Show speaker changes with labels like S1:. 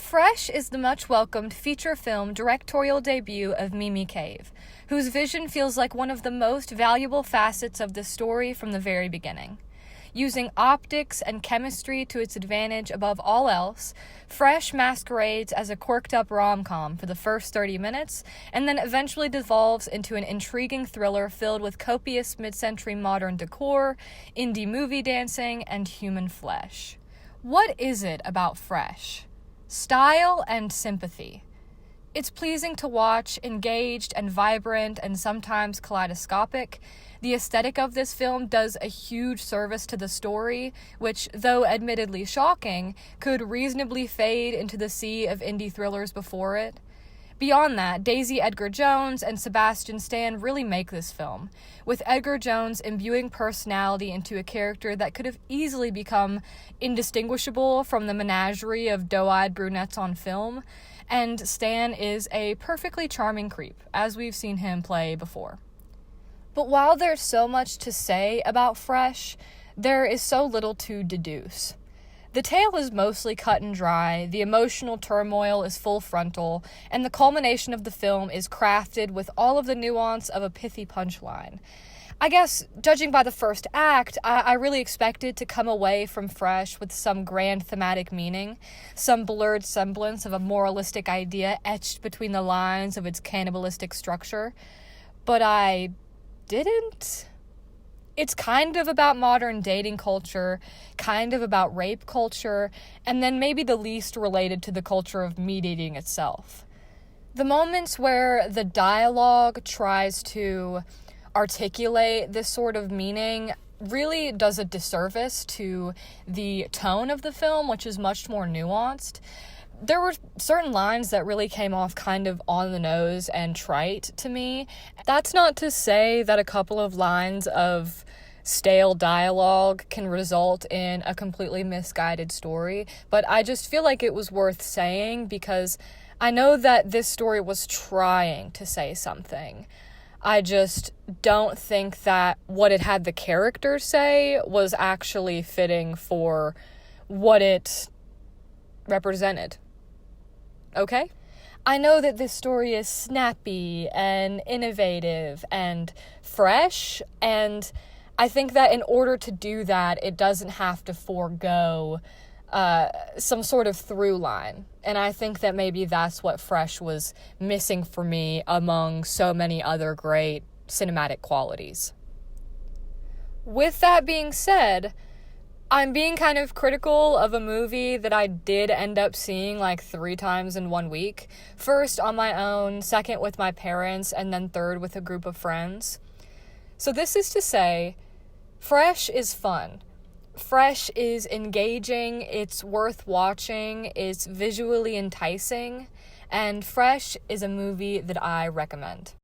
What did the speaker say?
S1: Fresh is the much-welcomed feature film directorial debut of Mimi Cave, whose vision feels like one of the most valuable facets of the story from the very beginning. Using optics and chemistry to its advantage above all else, Fresh masquerades as a quirked-up rom-com for the first 30 minutes, and then eventually devolves into an intriguing thriller filled with copious mid-century modern decor, indie movie dancing, and human flesh. What is it about Fresh? Style and sympathy. It's pleasing to watch, engaged and vibrant and sometimes kaleidoscopic. The aesthetic of this film does a huge service to the story, which, though admittedly shocking, could reasonably fade into the sea of indie thrillers before it. Beyond that, Daisy Edgar Jones and Sebastian Stan really make this film, with Edgar Jones imbuing personality into a character that could have easily become indistinguishable from the menagerie of doe-eyed brunettes on film, and Stan is a perfectly charming creep, as we've seen him play before. But while there's so much to say about Fresh, there is so little to deduce. The tale is mostly cut and dry, the emotional turmoil is full frontal, and the culmination of the film is crafted with all of the nuance of a pithy punchline. I guess, judging by the first act, I really expected to come away from Fresh with some grand thematic meaning, some blurred semblance of a moralistic idea etched between the lines of its cannibalistic structure, but I didn't. It's kind of about modern dating culture, kind of about rape culture, and then maybe the least related to the culture of meat eating itself. The moments where the dialogue tries to articulate this sort of meaning really does a disservice to the tone of the film, which is much more nuanced. There were certain lines that really came off kind of on the nose and trite to me. That's not to say that a couple of lines of stale dialogue can result in a completely misguided story, but I just feel like it was worth saying because I know that this story was trying to say something. I just don't think that what it had the characters say was actually fitting for what it represented. Okay? I know that this story is snappy and innovative and fresh, and I think that in order to do that, it doesn't have to forego some sort of through line. And I think that maybe that's what Fresh was missing for me among so many other great cinematic qualities. With that being said, I'm being kind of critical of a movie that I did end up seeing like 3 times in 1 week. First on my own, second with my parents, and then third with a group of friends. So this is to say, Fresh is fun. Fresh is engaging, it's worth watching, it's visually enticing, and Fresh is a movie that I recommend.